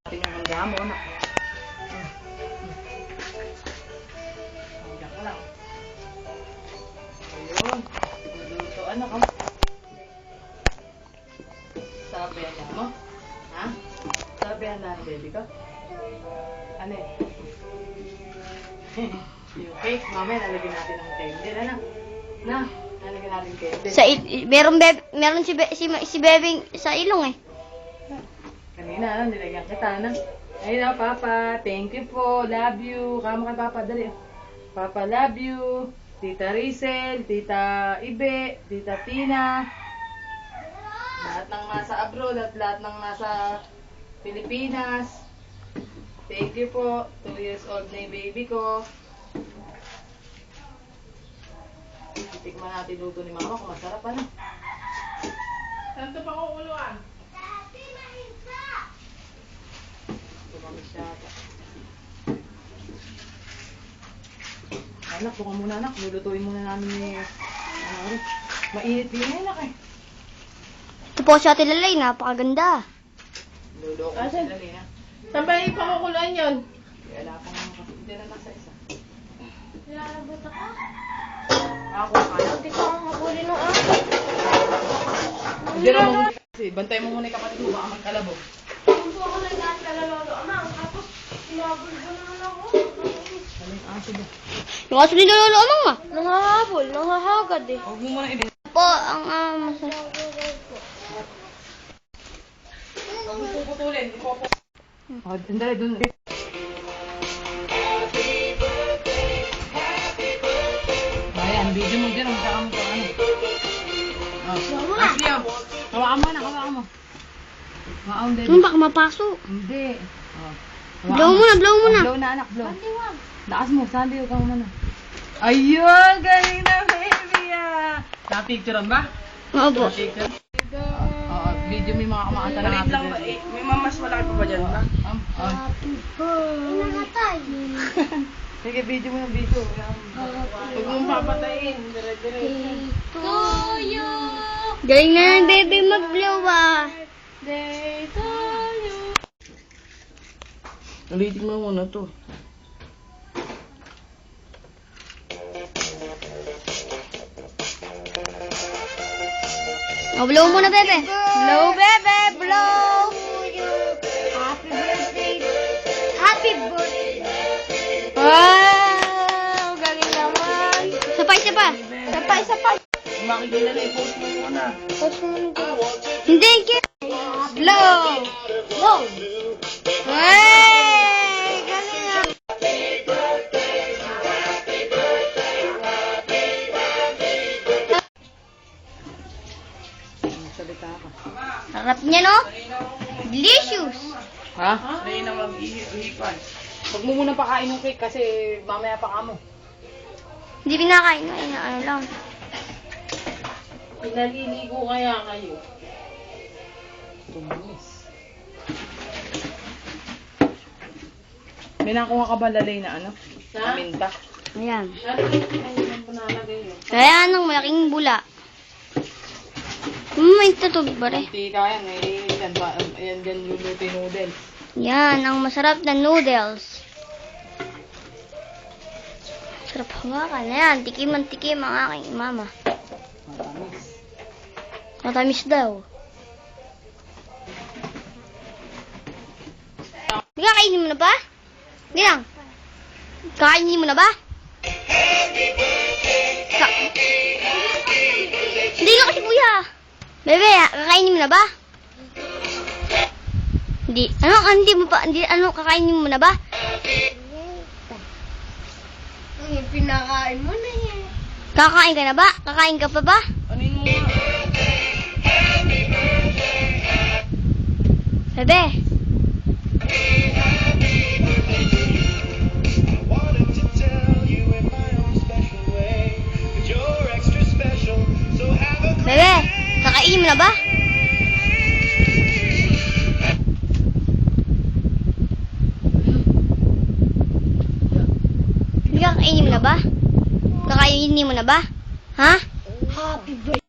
Natin yung hangga mo, anak. Hangga ka lang. Ayun. Luto, anak. Sabi na mo? Ha? Sabi na baby ko? Ano eh? Yung cake, mamaya lalagyan natin ng candle, anak. Na, lalagyan natin candle. Meron si Bebing sa ilong eh. Kanina, nilagyan kita, na. Ayun na, Papa. Thank you po. Love you. Kama kay Papa, dali. Papa, love you. Tita Rizel, Tita Ibe, Tita Tina. Lahat ng nasa abroad at lahat ng nasa Pilipinas. Thank you po. 2 years old na yung baby ko. Tikman natin luto ni Mama kung masarap, ano. Saan ito pa kuuluan? Anak, buka muna anak. Lulutuin muna namin yung mainit din na anak eh. Ito po si Ate Lalay, napakaganda. Luluto ko Asan? sila Lina. Saan ba yung pakukuluan yun? Wala pang mga kapitid na nasa isa. Nilalabot ako. Ako, kaya. Hindi ko ang habulin ng ako. Hindi naman mo kasi. Bantay mo muna yung kapatid mo. Baka magkalabog. Kung po ako nagkakalalo, amang, tapos sinabol ko naman ako. Saling aso ba? Yung kaso ni Lolo Amang ah. Nangahabol, nangahagad eh. Huwag mo muna ibig. Po, ang masarap. Huwag mo puputulin. Ipopo. Oh, dali dun. Ayan, video mo dyan. Ang saka mo pa ano. Oh. Ashley, oh. Hawakan mo na, hawakan mo. Hawakan, baby. Baka mapaso. Hindi. Oh. Blow muna, blow muna. Blow na anak, blow. Lakas mo, Sandy, huwag ka muna. Ayun, galing na baby ah. Na-picturean ba? Oo po. Na-picture? Oo, video may mga kumakanta na happy birthday. May mamas malaki pa ba dyan ba? Nangatay. Sige, video mo yung video. Huwag mong papatayin, dire-dire. Toyo. Galing na ng baby mag-blow ah. Day to you. Ulitin mo muna to. Oh, blow muna, bebe. Blow, bebe. Blow. Happy birthday. Happy birthday. Wow! Galing naman. Isa pa. Makikita na, i-post mo muna. Hindi, blow. Blow. Hey! Galing ah. Salita ka. Sarap niya, no? Delicious. Ha? Hindi na mag-ihipan. Huwag mo muna pakain ng cake kasi mamaya pa ka mo. Hindi pinakain mo. Ano lang. Pinaliligo kaya kayo. Tumamis. May nakuha ka ba lalay na ano? Ha? Minta. Ayan. Ayun po nalagay yun. Kaya ng malaking bula. May tutubig ba rin? Hindi kaya eh. Yan dyan luluto yung noodles. Yan, ang masarap na noodles. Sarap hawakan. Ayan, tikim ang aking mama. Matamis. Matamis daw. Kakainin mo na ba? Ginang. Kakainin mo na ba? Hindi ka kasi kuya. Bebe, kakainin mo na ba? Hindi. Hindi mo pa, kakainin mo na ba? Pinakain mo na yan. Kakain ka na ba? Kakain ka pa ba? Anin mo nga. Bebe. Bebe, kakainin mo na ba? Hindi kakainin mo na ba? Kakainin mo na ba? Ha? Happy birthday.